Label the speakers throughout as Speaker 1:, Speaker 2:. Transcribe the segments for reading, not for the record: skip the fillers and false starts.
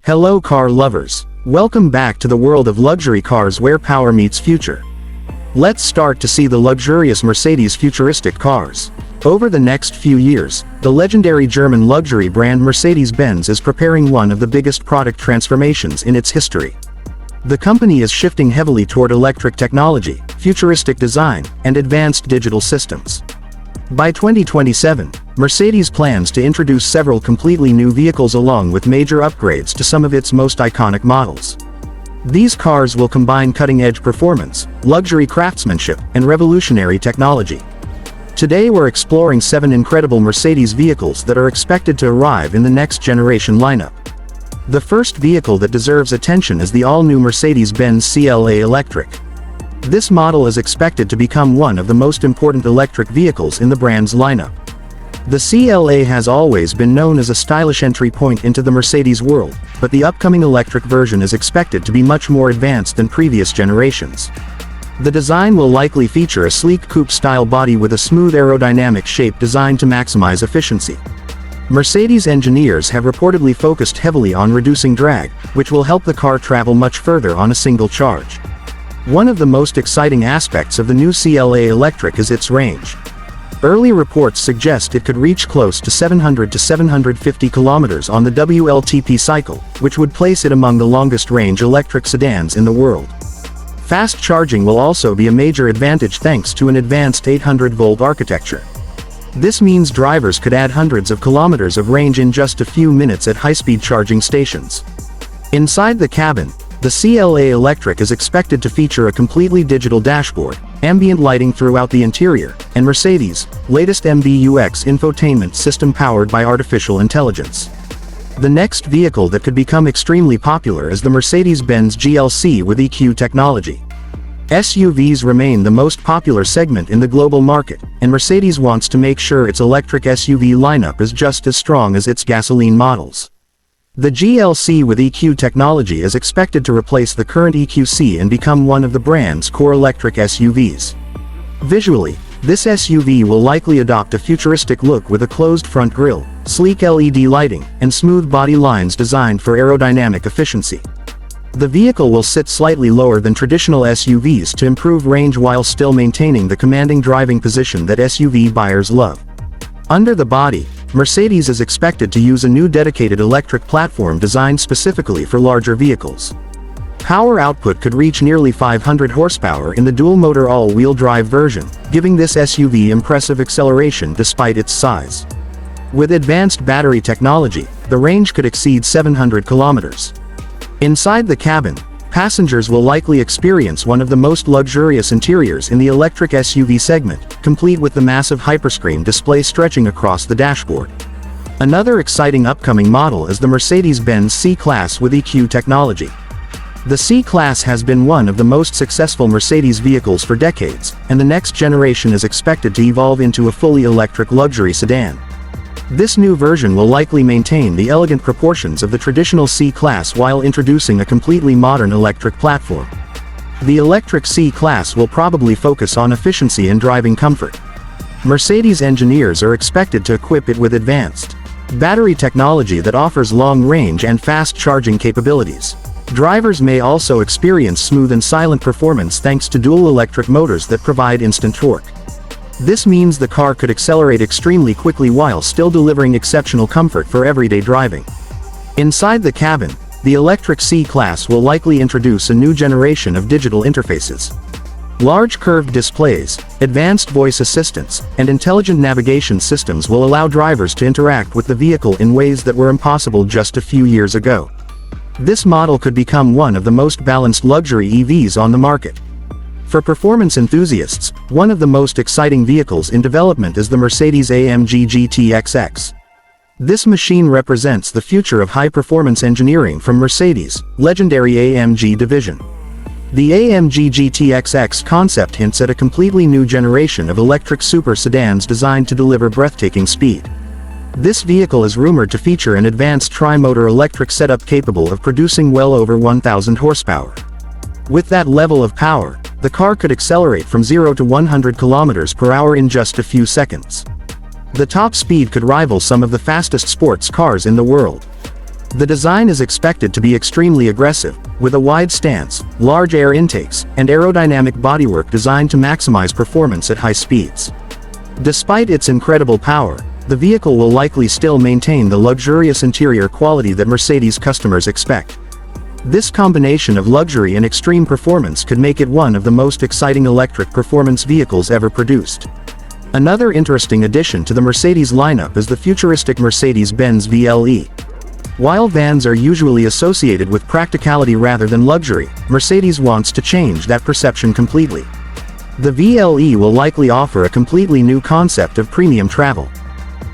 Speaker 1: Hello car lovers. Welcome back to the world of luxury cars where power meets future. Let's start to see the luxurious Mercedes futuristic cars. Over the next few years, the legendary German luxury brand Mercedes-Benz is preparing one of the biggest product transformations in its history. The company is shifting heavily toward electric technology, futuristic design, and advanced digital systems. By 2027, Mercedes plans to introduce several completely new vehicles along with major upgrades to some of its most iconic models. These cars will combine cutting-edge performance, luxury craftsmanship, and revolutionary technology. Today we're exploring 7 incredible Mercedes vehicles that are expected to arrive in the next generation lineup. The first vehicle that deserves attention is the all-new Mercedes-Benz CLA Electric. This model is expected to become one of the most important electric vehicles in the brand's lineup. The CLA has always been known as a stylish entry point into the Mercedes world, but the upcoming electric version is expected to be much more advanced than previous generations. The design will likely feature a sleek coupe-style body with a smooth aerodynamic shape designed to maximize efficiency. Mercedes engineers have reportedly focused heavily on reducing drag, which will help the car travel much further on a single charge. One of the most exciting aspects of the new CLA Electric is its range. Early reports suggest it could reach close to 700 to 750 kilometers on the WLTP cycle, which would place it among the longest-range electric sedans in the world. Fast charging will also be a major advantage thanks to an advanced 800-volt architecture. This means drivers could add hundreds of kilometers of range in just a few minutes at high-speed charging stations. Inside the cabin, the CLA Electric is expected to feature a completely digital dashboard, ambient lighting throughout the interior, and Mercedes' latest MBUX infotainment system powered by artificial intelligence. The next vehicle that could become extremely popular is the Mercedes-Benz GLC with EQ technology. SUVs remain the most popular segment in the global market, and Mercedes wants to make sure its electric SUV lineup is just as strong as its gasoline models. The GLC with EQ technology is expected to replace the current EQC and become one of the brand's core electric SUVs. Visually, this SUV will likely adopt a futuristic look with a closed front grille, sleek LED lighting, and smooth body lines designed for aerodynamic efficiency. The vehicle will sit slightly lower than traditional SUVs to improve range while still maintaining the commanding driving position that SUV buyers love. Under the body, Mercedes is expected to use a new dedicated electric platform designed specifically for larger vehicles. Power output could reach nearly 500 horsepower in the dual-motor all-wheel drive version, giving this SUV impressive acceleration despite its size. With advanced battery technology, the range could exceed 700 kilometers. Inside the cabin, passengers will likely experience one of the most luxurious interiors in the electric SUV segment, complete with the massive hyperscreen display stretching across the dashboard. Another exciting upcoming model is the Mercedes-Benz C-Class with EQ technology. The C-Class has been one of the most successful Mercedes vehicles for decades, and the next generation is expected to evolve into a fully electric luxury sedan. This new version will likely maintain the elegant proportions of the traditional C-Class while introducing a completely modern electric platform. The electric C-Class will probably focus on efficiency and driving comfort. Mercedes engineers are expected to equip it with advanced battery technology that offers long range and fast charging capabilities. Drivers may also experience smooth and silent performance thanks to dual electric motors that provide instant torque. This means the car could accelerate extremely quickly while still delivering exceptional comfort for everyday driving. Inside the cabin, the electric C-Class will likely introduce a new generation of digital interfaces. Large curved displays, advanced voice assistants, and intelligent navigation systems will allow drivers to interact with the vehicle in ways that were impossible just a few years ago. This model could become one of the most balanced luxury EVs on the market. For performance enthusiasts, one of the most exciting vehicles in development is the Mercedes-AMG GT XX. This machine represents the future of high-performance engineering from Mercedes' legendary AMG division. The AMG GT XX concept hints at a completely new generation of electric super sedans designed to deliver breathtaking speed. This vehicle is rumored to feature an advanced tri-motor electric setup capable of producing well over 1,000 horsepower. With that level of power, the car could accelerate from 0 to 100 kilometers per hour in just a few seconds. The top speed could rival some of the fastest sports cars in the world. The design is expected to be extremely aggressive, with a wide stance, large air intakes, and aerodynamic bodywork designed to maximize performance at high speeds. Despite its incredible power, the vehicle will likely still maintain the luxurious interior quality that Mercedes customers expect. This combination of luxury and extreme performance could make it one of the most exciting electric performance vehicles ever produced. Another interesting addition to the Mercedes lineup is the futuristic Mercedes-Benz VLE. While vans are usually associated with practicality rather than luxury, Mercedes wants to change that perception completely. The VLE will likely offer a completely new concept of premium travel.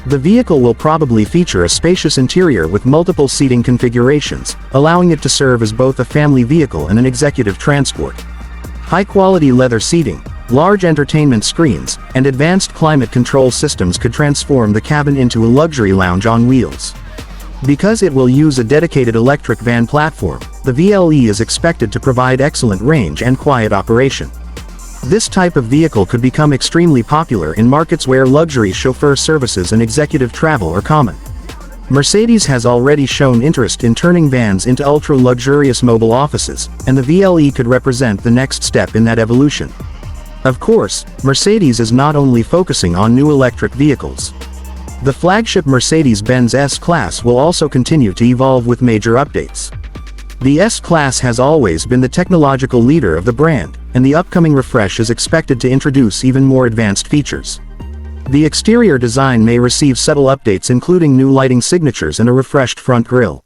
Speaker 1: The vehicle will probably feature a spacious interior with multiple seating configurations, allowing it to serve as both a family vehicle and an executive transport. High-quality leather seating, large entertainment screens, and advanced climate control systems could transform the cabin into a luxury lounge on wheels. Because it will use a dedicated electric van platform, the VLE is expected to provide excellent range and quiet operation. This type of vehicle could become extremely popular in markets where luxury chauffeur services and executive travel are common. Mercedes has already shown interest in turning vans into ultra-luxurious mobile offices, and the VLE could represent the next step in that evolution. Of course, Mercedes is not only focusing on new electric vehicles. The flagship Mercedes-Benz S-Class will also continue to evolve with major updates. The S-Class has always been the technological leader of the brand, and the upcoming refresh is expected to introduce even more advanced features. The exterior design may receive subtle updates including new lighting signatures and a refreshed front grille.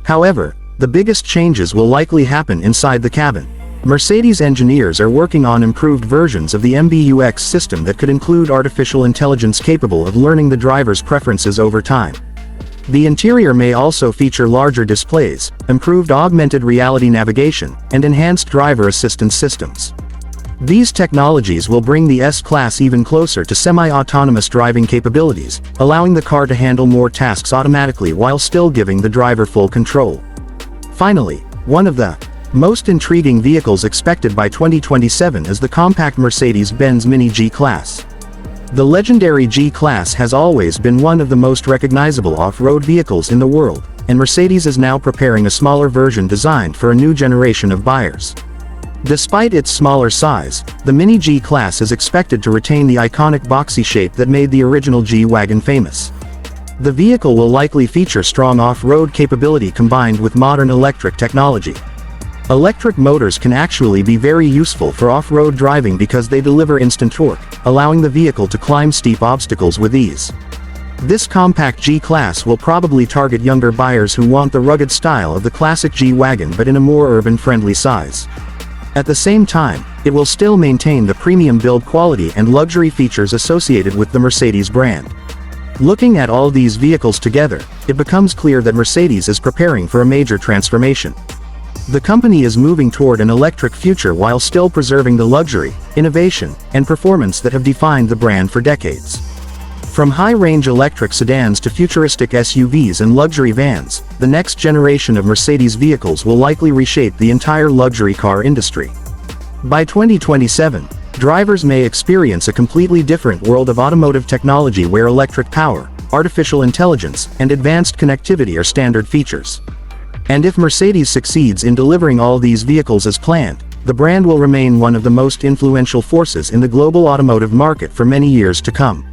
Speaker 1: However, the biggest changes will likely happen inside the cabin. Mercedes engineers are working on improved versions of the MBUX system that could include artificial intelligence capable of learning the driver's preferences over time. The interior may also feature larger displays, improved augmented reality navigation, and enhanced driver assistance systems. These technologies will bring the S-Class even closer to semi-autonomous driving capabilities, allowing the car to handle more tasks automatically while still giving the driver full control. Finally, one of the most intriguing vehicles expected by 2027 is the compact Mercedes-Benz Mini G-Class. The legendary G-Class has always been one of the most recognizable off-road vehicles in the world, and Mercedes is now preparing a smaller version designed for a new generation of buyers. Despite its smaller size, the Mini G-Class is expected to retain the iconic boxy shape that made the original G-Wagon famous. The vehicle will likely feature strong off-road capability combined with modern electric technology. Electric motors can actually be very useful for off-road driving because they deliver instant torque, allowing the vehicle to climb steep obstacles with ease. This compact G-Class will probably target younger buyers who want the rugged style of the classic G-Wagon but in a more urban-friendly size. At the same time, it will still maintain the premium build quality and luxury features associated with the Mercedes brand. Looking at all these vehicles together, it becomes clear that Mercedes is preparing for a major transformation. The company is moving toward an electric future while still preserving the luxury, innovation, and performance that have defined the brand for decades. From high-range electric sedans to futuristic SUVs and luxury vans, the next generation of Mercedes vehicles will likely reshape the entire luxury car industry. By 2027, drivers may experience a completely different world of automotive technology where electric power, artificial intelligence, and advanced connectivity are standard features. And if Mercedes succeeds in delivering all these vehicles as planned, the brand will remain one of the most influential forces in the global automotive market for many years to come.